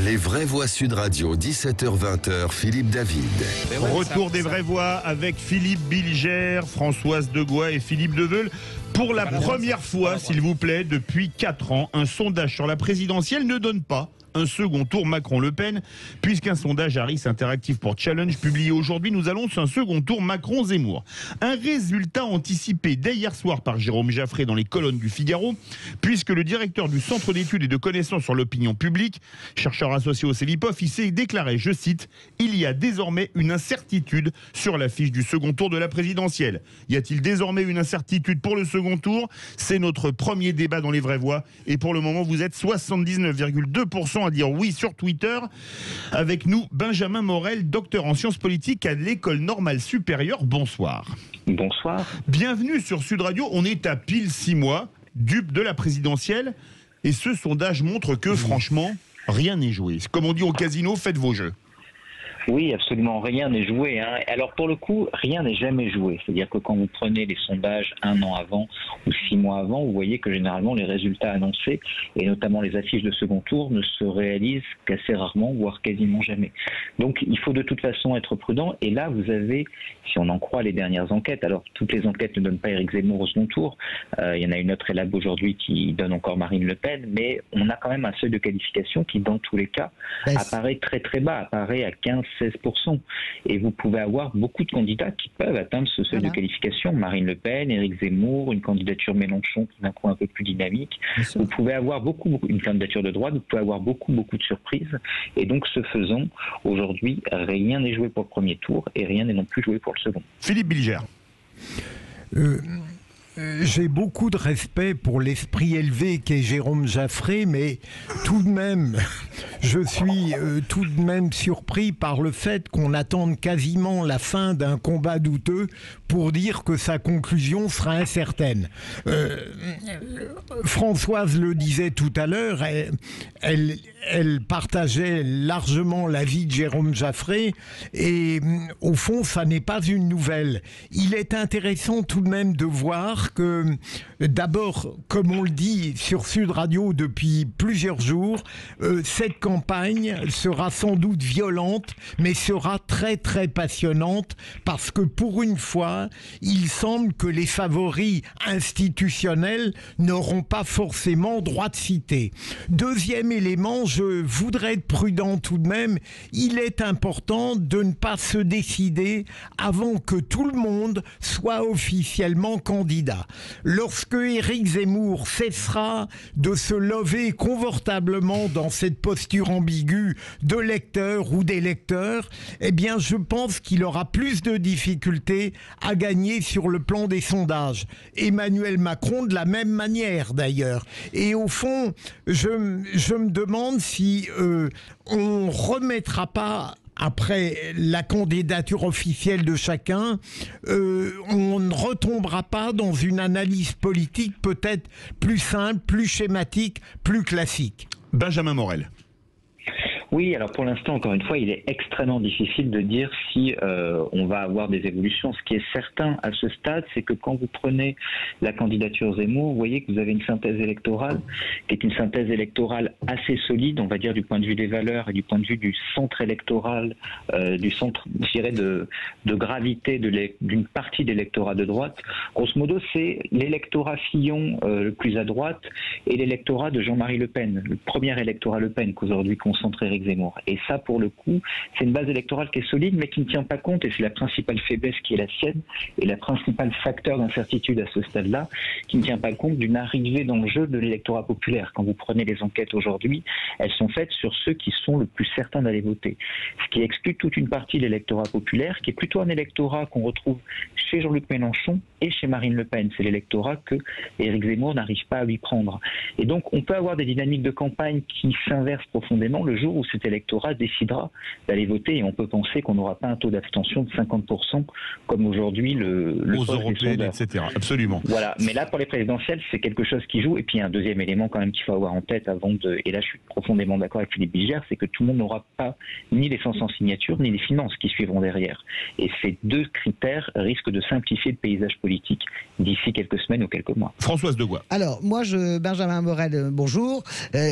Les vraies voix Sud Radio, 17h-20h, Philippe David. Retour des vraies voix avec Philippe Bilger, Françoise Degois et Philippe Deveul. Pour la première fois, s'il vous plaît, depuis 4 ans, un sondage sur la présidentielle ne donne pas un second tour Macron-Le Pen, puisqu'un sondage Harris Interactive pour Challenge publié aujourd'hui nous annonce un second tour Macron-Zemmour. Un résultat anticipé dès hier soir par Jérôme Jaffré dans les colonnes du Figaro, puisque le directeur du Centre d'études et de connaissances sur l'opinion publique, chercheur associé au CEVIPOF, il s'est déclaré, je cite, « Il y a désormais une incertitude sur l'affiche du second tour de la présidentielle. Y a-t-il désormais une incertitude pour le second tour ? C'est notre premier débat dans les vraies voix. Et pour le moment, vous êtes 79,2% à dire oui sur Twitter. Avec nous, Benjamin Morel, docteur en sciences politiques à l'École normale supérieure. Bonsoir. Bonsoir. Bienvenue sur Sud Radio. On est à pile 6 mois, dupe de la présidentielle. Et ce sondage montre que, franchement, rien n'est joué. Comme on dit au casino, faites vos jeux. Oui, absolument, rien n'est joué. Alors pour le coup, rien n'est jamais joué. C'est-à-dire que quand vous prenez les sondages 1 an avant ou 6 mois avant, vous voyez que généralement les résultats annoncés, et notamment les affiches de second tour, ne se réalisent qu'assez rarement, voire quasiment jamais. Donc il faut de toute façon être prudent. Et là, vous avez, si on en croit les dernières enquêtes, alors toutes les enquêtes ne donnent pas Éric Zemmour au second tour. Il y en a une autre élab aujourd'hui qui donne encore Marine Le Pen, mais on a quand même un seuil de qualification qui, dans tous les cas, apparaît très très bas, apparaît à 15-16%. Et vous pouvez avoir beaucoup de candidats qui peuvent atteindre ce seuil de qualification. Marine Le Pen, Éric Zemmour, une candidature Mélenchon qui est d'un coup un peu plus dynamique. Vous pouvez avoir une candidature de droite, vous pouvez avoir beaucoup de surprises. Et donc, ce faisant, aujourd'hui, rien n'est joué pour le premier tour et rien n'est non plus joué pour le second. Philippe Bilger. J'ai beaucoup de respect pour l'esprit élevé qu'est Jérôme Jaffré, mais tout de même, je suis tout de même surpris par le fait qu'on attende quasiment la fin d'un combat douteux pour dire que sa conclusion sera incertaine. Françoise le disait tout à l'heure, elle partageait largement l'avis de Jérôme Jaffré, et au fond, ça n'est pas une nouvelle. Il est intéressant tout de même de voir que, d'abord, comme on le dit sur Sud Radio depuis plusieurs jours, cette campagne sera sans doute violente, mais sera très très passionnante, parce que pour une fois, il semble que les favoris institutionnels n'auront pas forcément droit de citer. Deuxième élément, je voudrais être prudent tout de même, il est important de ne pas se décider avant que tout le monde soit officiellement candidat. Lorsque Éric Zemmour cessera de se lever confortablement dans cette posture ambiguë de lecteur ou d'électeur, eh bien je pense qu'il aura plus de difficultés à gagner sur le plan des sondages. Emmanuel Macron de la même manière d'ailleurs. Et au fond, je me demande si on remettra pas, après la candidature officielle de chacun, on ne retombera pas dans une analyse politique peut-être plus simple, plus schématique, plus classique. Benjamin Morel. Oui, alors pour l'instant, encore une fois, il est extrêmement difficile de dire si on va avoir des évolutions. Ce qui est certain à ce stade, c'est que quand vous prenez la candidature Zemmour, vous voyez que vous avez une synthèse électorale qui est une synthèse électorale assez solide, on va dire, du point de vue des valeurs et du point de vue du centre électoral, du centre, je dirais, de gravité d'une partie d'électorat de droite. Grosso modo, c'est l'électorat Fillon le plus à droite et l'électorat de Jean-Marie Le Pen, le premier électorat Le Pen qu'aujourd'hui concentre Éric Zemmour. Et ça, pour le coup, c'est une base électorale qui est solide, mais qui ne tient pas compte, et c'est la principale faiblesse qui est la sienne, et la principale facteur d'incertitude à ce stade-là, qui ne tient pas compte d'une arrivée dans le jeu de l'électorat populaire. Quand vous prenez les enquêtes aujourd'hui, elles sont faites sur ceux qui sont le plus certains d'aller voter. Ce qui exclut toute une partie de l'électorat populaire, qui est plutôt un électorat qu'on retrouve chez Jean-Luc Mélenchon et chez Marine Le Pen. C'est l'électorat que Éric Zemmour n'arrive pas à lui prendre. Et donc, on peut avoir des dynamiques de campagne qui s'inversent profondément le jour où cet électorat décidera d'aller voter, et on peut penser qu'on n'aura pas un taux d'abstention de 50% comme aujourd'hui aux européennes, etc. Absolument. Voilà. Mais là, pour les présidentielles, c'est quelque chose qui joue. Et puis, un deuxième élément quand même qu'il faut avoir en tête et là, je suis profondément d'accord avec Philippe Bilger, c'est que tout le monde n'aura pas ni les 500 signatures, ni les finances qui suivront derrière. Et ces deux critères risquent de simplifier le paysage politique d'ici quelques semaines ou quelques mois. Françoise Degois. Alors, moi, Benjamin Morel, bonjour.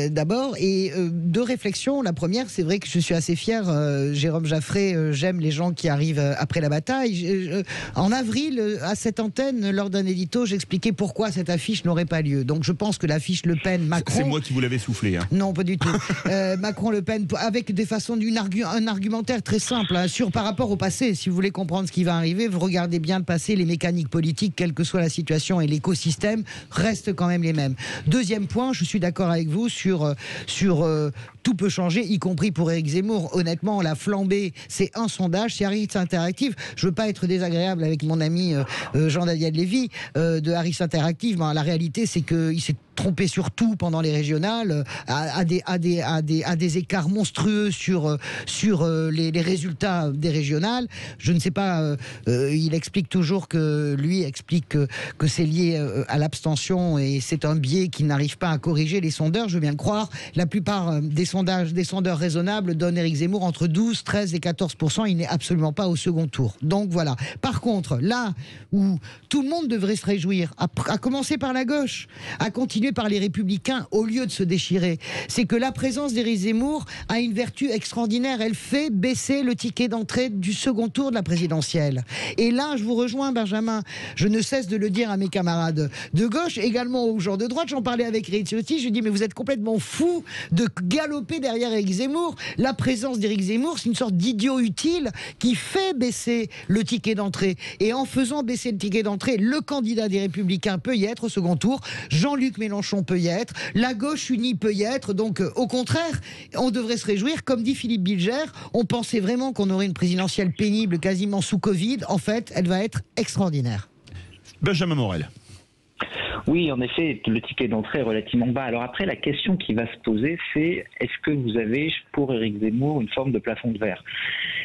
D'abord, et deux réflexions. La première, première, c'est vrai que je suis assez fier. Jérôme Jaffray, j'aime les gens qui arrivent après la bataille. En avril, à cette antenne, lors d'un édito, j'expliquais pourquoi cette affiche n'aurait pas lieu. Donc je pense que l'affiche Le Pen-Macron... C'est moi qui vous l'avais soufflé. Hein. Non, pas du tout. Macron-Le Pen, avec des façons un argumentaire très simple, hein, par rapport au passé. Si vous voulez comprendre ce qui va arriver, vous regardez bien le passé, les mécaniques politiques, quelle que soit la situation, et l'écosystème restent quand même les mêmes. Deuxième point, je suis d'accord avec vous sur tout peut changer, y compris pour Éric Zemmour. Honnêtement, la flambée, c'est un sondage, c'est Harris Interactive. Je veux pas être désagréable avec mon ami Jean-Daniel Lévy de Harris Interactive, mais la réalité, c'est qu'il s'est trompé sur tout pendant les régionales, à des écarts monstrueux sur les résultats des régionales. Je ne sais pas, il explique toujours que c'est lié à l'abstention et c'est un biais qu'il n'arrive pas à corriger les sondeurs, je veux bien le croire. La plupart des sondeurs raisonnables donnent Éric Zemmour entre 12, 13 et 14%. Il n'est absolument pas au second tour. Donc voilà. Par contre, là où tout le monde devrait se réjouir, à commencer par la gauche, à continuer par les Républicains, au lieu de se déchirer, c'est que la présence d'Éric Zemmour a une vertu extraordinaire. Elle fait baisser le ticket d'entrée du second tour de la présidentielle. Et là, je vous rejoins, Benjamin. Je ne cesse de le dire à mes camarades de gauche, également aux gens de droite. J'en parlais avec Éric Ciotti. Je lui dis, mais vous êtes complètement fous de galoper derrière Éric Zemmour. La présence d'Éric Zemmour, c'est une sorte d'idiot utile qui fait baisser le ticket d'entrée. Et en faisant baisser le ticket d'entrée, le candidat des Républicains peut y être au second tour. Jean-Luc Mélenchon peut y être. La gauche unie peut y être. Donc, au contraire, on devrait se réjouir. Comme dit Philippe Bilger, on pensait vraiment qu'on aurait une présidentielle pénible, quasiment sous Covid. En fait, elle va être extraordinaire. Benjamin Morel. Oui, en effet, le ticket d'entrée est relativement bas. Alors après, la question qui va se poser, c'est est-ce que vous avez pour Éric Zemmour une forme de plafond de verre ?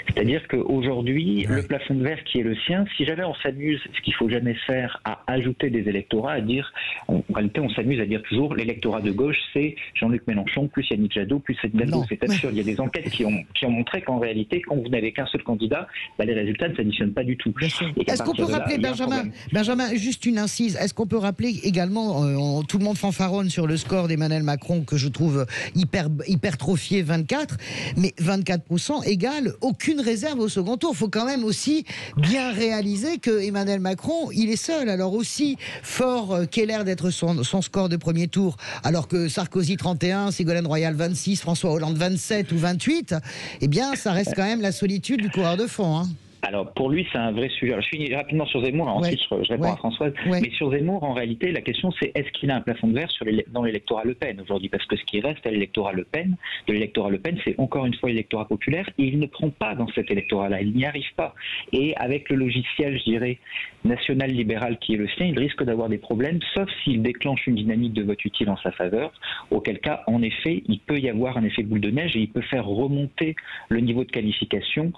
C'est-à-dire qu'aujourd'hui, le plafond de verre qui est le sien, si jamais on s'amuse, ce qu'il ne faut jamais faire, à ajouter des électorats, à dire, en réalité, on s'amuse à dire toujours l'électorat de gauche, c'est Jean-Luc Mélenchon, plus Yannick Jadot, plus Anne Hidalgo. C'est absurde. Il y a des enquêtes qui ont montré qu'en réalité, quand vous n'avez qu'un seul candidat, les résultats ne s'additionnent pas du tout. Est-ce qu'on peut rappeler, Benjamin, juste une incise, est-ce qu'on peut rappeler également, tout le monde fanfaronne sur le score d'Emmanuel Macron, que je trouve hypertrophié, 24, mais 24% égale aucune réserve au second tour. Il faut quand même aussi bien réaliser que Emmanuel Macron, il est seul. Alors aussi fort qu'ait l'air d'être son score de premier tour, alors que Sarkozy 31, Ségolène Royal 26, François Hollande 27 ou 28, eh bien ça reste quand même la solitude du coureur de fond. Hein. Alors, pour lui, c'est un vrai sujet. Alors, je finis rapidement sur Zemmour, ensuite je réponds à Françoise. Mais sur Zemmour, en réalité, la question, c'est est-ce qu'il a un plafond de verre dans l'électorat Le Pen aujourd'hui ? Parce que ce qui reste à l'électorat Le Pen, c'est encore une fois l'électorat populaire, et il ne prend pas dans cet électorat-là, il n'y arrive pas. Et avec le logiciel, je dirais, national-libéral qui est le sien, il risque d'avoir des problèmes, sauf s'il déclenche une dynamique de vote utile en sa faveur, auquel cas, en effet, il peut y avoir un effet boule de neige et il peut faire remonter le niveau de qualification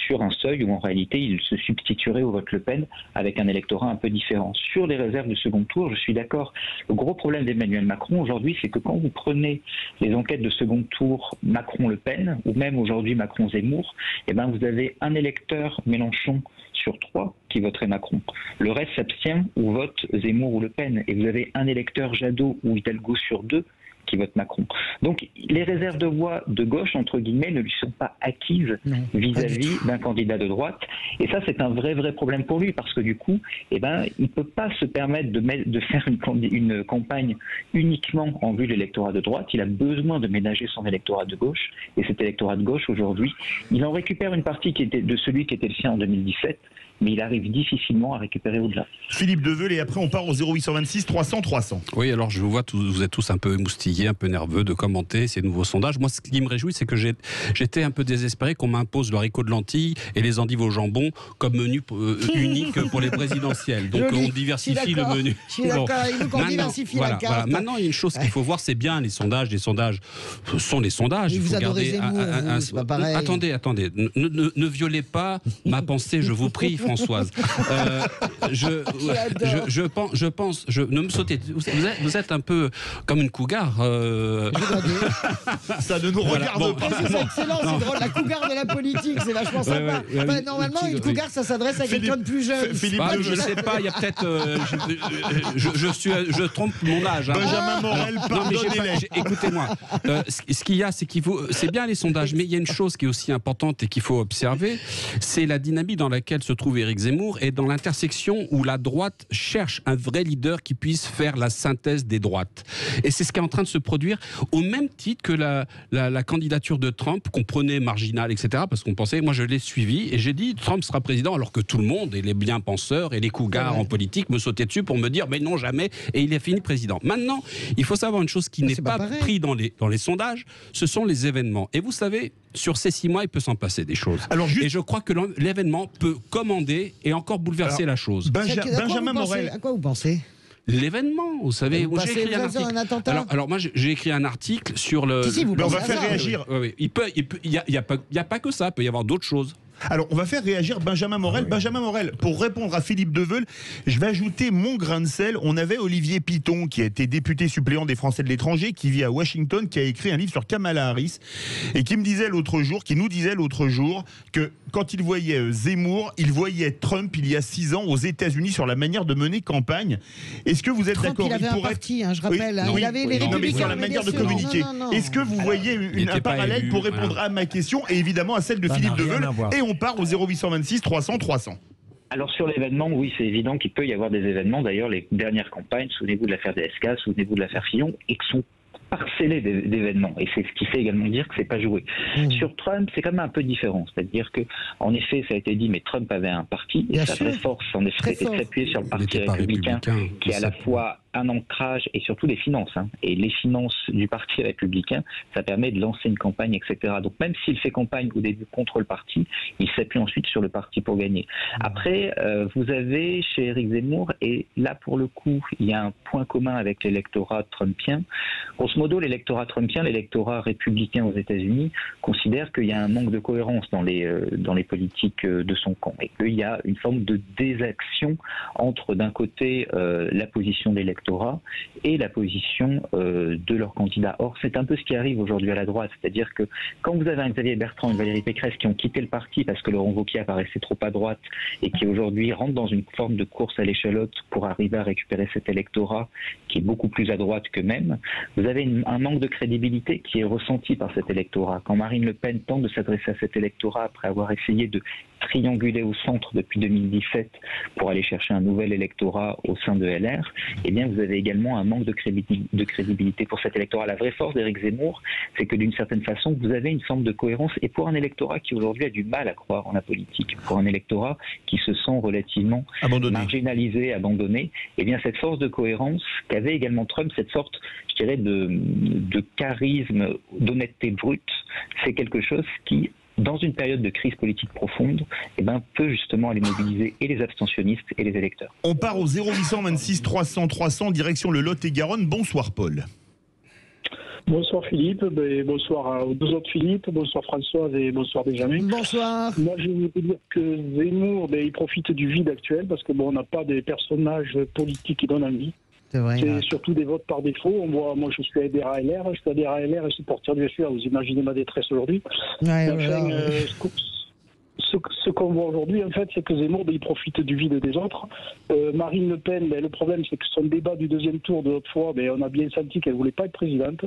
sur un seuil où, en réalité, il se substituerait au vote Le Pen avec un électorat un peu différent. Sur les réserves de second tour, je suis d'accord. Le gros problème d'Emmanuel Macron aujourd'hui, c'est que quand vous prenez les enquêtes de second tour Macron-Le Pen, ou même aujourd'hui Macron-Zemmour, eh ben vous avez un électeur Mélenchon sur 3 qui voterait Macron. Le reste s'abstient ou vote Zemmour ou Le Pen. Et vous avez un électeur Jadot ou Hidalgo sur 2 qui vote Macron. Donc les réserves de voix de gauche, entre guillemets, ne lui sont pas acquises vis-à-vis d'un candidat de droite. Et ça, c'est un vrai problème pour lui, parce que du coup, eh ben, il ne peut pas se permettre de faire une campagne uniquement en vue de l'électorat de droite. Il a besoin de ménager son électorat de gauche. Et cet électorat de gauche, aujourd'hui, il en récupère une partie qui était de celui qui était le sien en 2017, mais il arrive difficilement à récupérer au-delà. Philippe Deveul, et après on part au 0826 300 300. Oui, alors je vous vois, vous êtes tous un peu émoustillés, un peu nerveux de commenter ces nouveaux sondages. Moi, ce qui me réjouit, c'est que j'étais un peu désespéré qu'on m'impose le haricot de lentilles et les endives au jambon comme menu unique pour les présidentielles. Donc on diversifie le menu. Je suis d'accord, il faut qu'on diversifie la carte. Voilà. Maintenant, il y a une chose qu'il faut voir, c'est bien les sondages. Les sondages sont les sondages. Il faut garder c'est pas pareil. Attendez. Ne violez pas ma pensée, je vous prie, Françoise. Ne me sautez. Vous êtes un peu comme une cougar. Ça ne nous regarde pas. C'est excellent, c'est drôle. La cougar de la politique, c'est vachement sympa. Normalement, une cougar, ça s'adresse à quelqu'un de plus jeune. Philippe, je ne sais pas, il y a peut-être. Je trompe mon âge. Hein. Benjamin Morel, pardonnez-les. Écoutez-moi, ce qu'il y a, c'est qu'il faut. C'est bien les sondages, mais il y a une chose qui est aussi importante et qu'il faut observer, c'est la dynamique dans laquelle se trouve Éric Zemmour et dans l'intersection où la droite cherche un vrai leader qui puisse faire la synthèse des droites. Et c'est ce qui est en train de se produire au même titre que la candidature de Trump, qu'on prenait marginale, etc. Parce qu'on pensait, moi je l'ai suivi et j'ai dit Trump sera président, alors que tout le monde, et les bien-penseurs et les cougars en politique me sautaient dessus pour me dire mais non jamais, et il est fini président. Maintenant, il faut savoir une chose qui n'est pas pris dans les sondages, ce sont les événements. Et vous savez, sur ces 6 mois, il peut s'en passer des choses. Et je crois que l'événement peut commander et encore bouleverser la chose. Benjamin Morel. À quoi vous pensez ? L'événement, vous savez, j'ai écrit un article. Alors moi, j'ai écé un article sur le. Mais on va faire réagir. Oui. Il y a pas que ça. Il peut y avoir d'autres choses. Alors, on va faire réagir Benjamin Morel. Benjamin Morel, pour répondre à Philippe Deveul, je vais ajouter mon grain de sel. On avait Olivier Piton, qui a été député suppléant des Français de l'étranger, qui vit à Washington, qui a écrit un livre sur Kamala Harris, et qui nous disait l'autre jour que quand il voyait Zemmour, il voyait Trump il y a 6 ans aux États-Unis sur la manière de mener campagne. Est-ce que vous êtes d'accord? Il avait un parti, je rappelle. Il avait les Républicains. Mais sur la manière de communiquer. Est-ce que vous voyez un parallèle pour répondre à ma question et évidemment à celle de Philippe Deveul? Et on part au 0826 300 300. Alors sur l'événement, oui, c'est évident qu'il peut y avoir des événements. D'ailleurs, les dernières campagnes, souvenez-vous de l'affaire DSK, souvenez-vous de l'affaire Fillon, et qui sont parcellés d'événements, et c'est ce qui fait également dire que c'est pas joué. Sur Trump, c'est quand même un peu différent, c'est-à-dire que, en effet, ça a été dit, mais Trump avait un parti, et sa vraie force, en effet, c'était de s'appuyer sur le parti républicain, qui est à la fois un ancrage et surtout des finances. Et les finances du parti républicain, ça permet de lancer une campagne, etc. Donc même s'il fait campagne au début contre le parti, il s'appuie ensuite sur le parti pour gagner. Après, vous avez chez Éric Zemmour, et là pour le coup, il y a un point commun avec l'électorat trumpien. Grosso modo, l'électorat trumpien, l'électorat républicain aux États-Unis, considère qu'il y a un manque de cohérence dans les politiques de son camp, et qu'il y a une forme de désaction entre d'un côté la position de l'électorat et la position de leur candidat. Or, c'est un peu ce qui arrive aujourd'hui à la droite, c'est-à-dire que quand vous avez un Xavier Bertrand et une Valérie Pécresse qui ont quitté le parti parce que Laurent Wauquiez apparaissait trop à droite et qui aujourd'hui rentrent dans une forme de course à l'échalote pour arriver à récupérer cet électorat qui est beaucoup plus à droite qu'eux-mêmes, vous avez un manque de crédibilité qui est ressenti par cet électorat. Quand Marine Le Pen tente de s'adresser à cet électorat après avoir essayé de trianguler au centre depuis 2017 pour aller chercher un nouvel électorat au sein de LR, eh bien vous avez également un manque de crédibilité pour cet électorat. La vraie force d'Éric Zemmour, c'est que d'une certaine façon, vous avez une forme de cohérence, et pour un électorat qui aujourd'hui a du mal à croire en la politique, pour un électorat qui se sent relativement marginalisé, abandonné, eh bien cette force de cohérence qu'avait également Trump, cette sorte, je dirais, de charisme, d'honnêteté brute, c'est quelque chose qui, dans une période de crise politique profonde, peut justement aller mobiliser et les abstentionnistes et les électeurs. On part au 0826 300 300, direction le Lot-et-Garonne. Bonsoir Paul. Bonsoir Philippe, bonsoir aux 2 autres Philippe, bonsoir Françoise et bonsoir Benjamin. Bonsoir. Moi je veux dire que Zemmour, il profite du vide actuel parce que on n'a pas des personnages politiques qui donnent envie. C'est surtout des votes par défaut. On voit, moi je suis adhérent à LR, je suis adhérent à LR et supporter du FUA. Vous imaginez ma détresse aujourd'hui. Ce qu'on voit aujourd'hui, en fait, c'est que Zemmour, il profite du vide des autres. Marine Le Pen, le problème, c'est que son débat du 2e tour de l'autre fois, on a bien senti qu'elle ne voulait pas être présidente.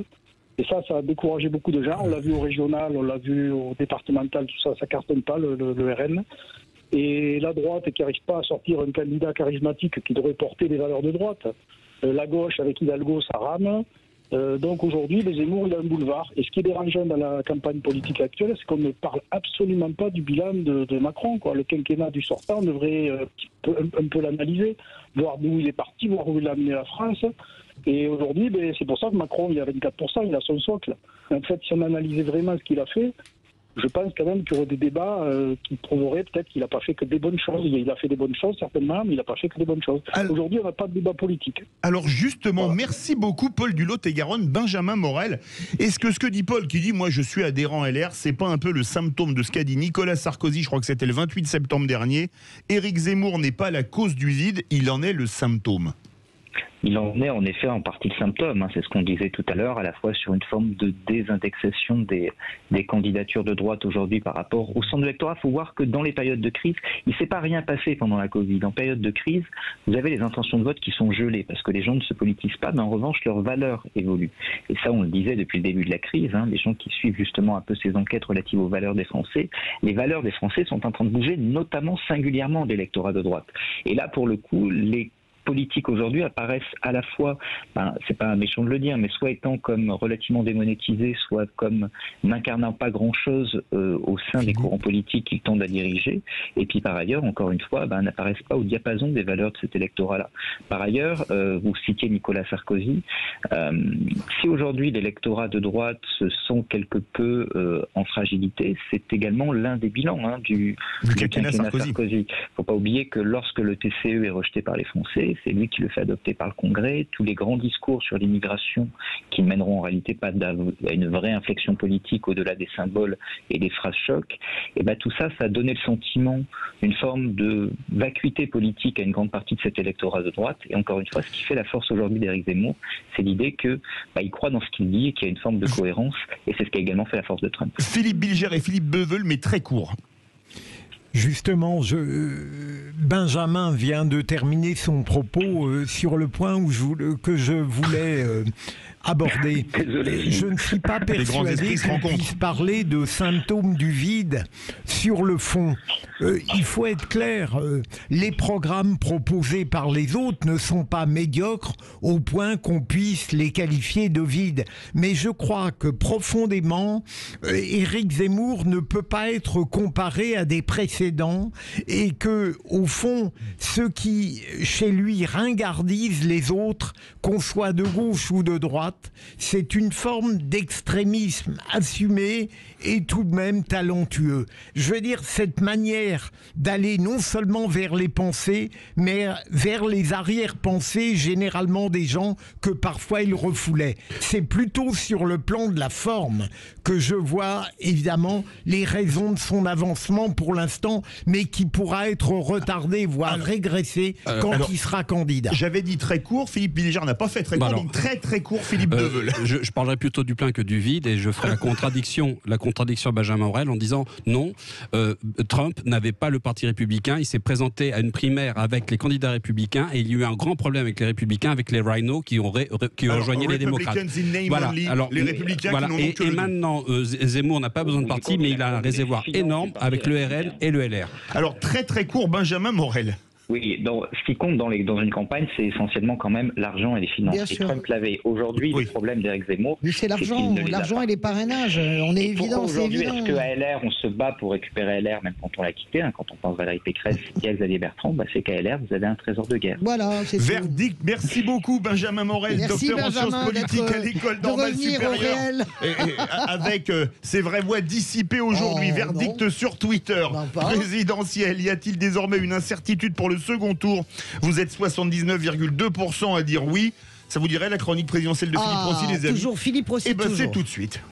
Et ça a découragé beaucoup de gens. On l'a vu au régional, on l'a vu au départemental, tout ça, ça cartonne pas, le RN. Et la droite qui n'arrive pas à sortir un candidat charismatique qui devrait porter les valeurs de droite. La gauche, avec Hidalgo, ça rame. Donc aujourd'hui, Zemmour, il a un boulevard. Et ce qui est dérangeant dans la campagne politique actuelle, c'est qu'on ne parle absolument pas du bilan de Macron. Le quinquennat du sortant, on devrait un peu l'analyser, voir d'où il est parti, voir où il a amené la France. Et aujourd'hui, c'est pour ça que Macron, il a 24%, il a son socle. En fait, si on analysait vraiment ce qu'il a fait, je pense quand même qu'il y aurait des débats qui prouveraient peut-être qu'il n'a pas fait que des bonnes choses. Il a fait des bonnes choses, certainement, mais il n'a pas fait que des bonnes choses. Aujourd'hui, on n'a pas de débat politique. Alors justement, merci beaucoup Paul du Lot-et-Garonne. Benjamin Morel, est-ce que ce que dit Paul, qui dit « moi je suis adhérent LR », c'est pas un peu le symptôme de ce qu'a dit Nicolas Sarkozy, je crois que c'était le 28 septembre dernier. Éric Zemmour n'est pas la cause du vide, il en est le symptôme. il en est en effet en partie le symptôme. Hein. C'est ce qu'on disait tout à l'heure, à la fois sur une forme de désindexation des candidatures de droite aujourd'hui par rapport au centre de l'électorat. Il faut voir que dans les périodes de crise, il ne s'est pas rien passé pendant la Covid. En période de crise, vous avez les intentions de vote qui sont gelées parce que les gens ne se politisent pas, mais en revanche, leurs valeurs évoluent. Et ça, on le disait depuis le début de la crise, hein, les gens qui suivent justement un peu ces enquêtes relatives aux valeurs des Français, les valeurs des Français sont en train de bouger, notamment singulièrement d'électorat de droite. Et là, pour le coup, les politiques aujourd'hui apparaissent à la fois, c'est pas méchant de le dire, mais soit étant comme relativement démonétisés, soit comme n'incarnant pas grand-chose au sein des courants politiques qu'ils tendent à diriger, et puis par ailleurs, encore une fois, n'apparaissent pas au diapason des valeurs de cet électorat-là. Par ailleurs, vous citiez Nicolas Sarkozy, si aujourd'hui l'électorat de droite se sent quelque peu en fragilité, c'est également l'un des bilans du quinquennat Sarkozy. Il ne faut pas oublier que lorsque le TCE est rejeté par les Français, c'est lui qui le fait adopter par le Congrès. Tous les grands discours sur l'immigration qui ne mèneront en réalité pas à une vraie inflexion politique au-delà des symboles et des phrases chocs, et tout ça, ça a donné le sentiment d'une forme de vacuité politique à une grande partie de cet électorat de droite. Et encore une fois, ce qui fait la force aujourd'hui d'Éric Zemmour, c'est l'idée qu'il croit dans ce qu'il dit et qu'il y a une forme de cohérence. Et c'est ce qui a également fait la force de Trump. Philippe Bilger et Philippe Beuvel, mais très court. Justement, Benjamin vient de terminer son propos sur le point que je voulais aborder. Désolé. Je ne suis pas persuadé qu'on puisse parler de symptômes du vide sur le fond. Il faut être clair, les programmes proposés par les autres ne sont pas médiocres au point qu'on puisse les qualifier de vides. Mais je crois que profondément, Éric Zemmour ne peut pas être comparé à des précédents et que, au fond, ce qui, chez lui, ringardise les autres, qu'on soit de gauche ou de droite, c'est une forme d'extrémisme assumé et tout de même talentueux. Je veux dire, cette manière d'aller non seulement vers les pensées, mais vers les arrière-pensées, généralement des gens que parfois il refoulait. C'est plutôt sur le plan de la forme que je vois, évidemment, les raisons de son avancement pour l'instant, mais qui pourra être retardé, voire régressé quand il sera candidat. J'avais dit très court, Philippe Bilger n'a pas fait très court, donc très très court, Philippe Beuvel. Je parlerai plutôt du plein que du vide, et je ferai la contradiction à Benjamin Morel en disant non, Trump n'avait pas le parti républicain, il s'est présenté à une primaire avec les candidats républicains et il y a eu un grand problème avec les républicains, avec les rhinos qui ont rejoigné les démocrates. Voilà. Alors, les républicains qui n'ont que et maintenant, Zemmour n'a pas besoin de parti, mais il a un réservoir énorme avec le RN et le LR. Alors très très court, Benjamin Morel. Oui, donc, ce qui compte dans une campagne, c'est essentiellement quand même l'argent et les finances. Bien et sûr. Trump l'avait. Aujourd'hui, le problème d'Éric Zemmour, Mais c'est l'argent et les parrainages. On est évident, c'est aujourd'hui, évident. est-ce qu'à LR, on se bat pour récupérer LR, même quand on l'a quitté, quand on pense Valérie Pécresse et Xavier Bertrand, c'est qu'à LR, vous avez un trésor de guerre. Voilà, c'est tout. Verdict, merci beaucoup Benjamin Morel, Merci, docteur en Benjamin, sciences politiques à l'École de normale revenir au supérieure. réel. Et avec ses vraies voix dissipées aujourd'hui. Oh, Verdict non. sur Twitter. Non, pas. Présidentiel, y a-t-il désormais une incertitude pour le second tour? Vous êtes 79,2% à dire oui. Ça vous dirait la chronique présidentielle de Philippe Rossi, les amis? Toujours Philippe Rossi, Eh ben, c'est toujours. tout de suite.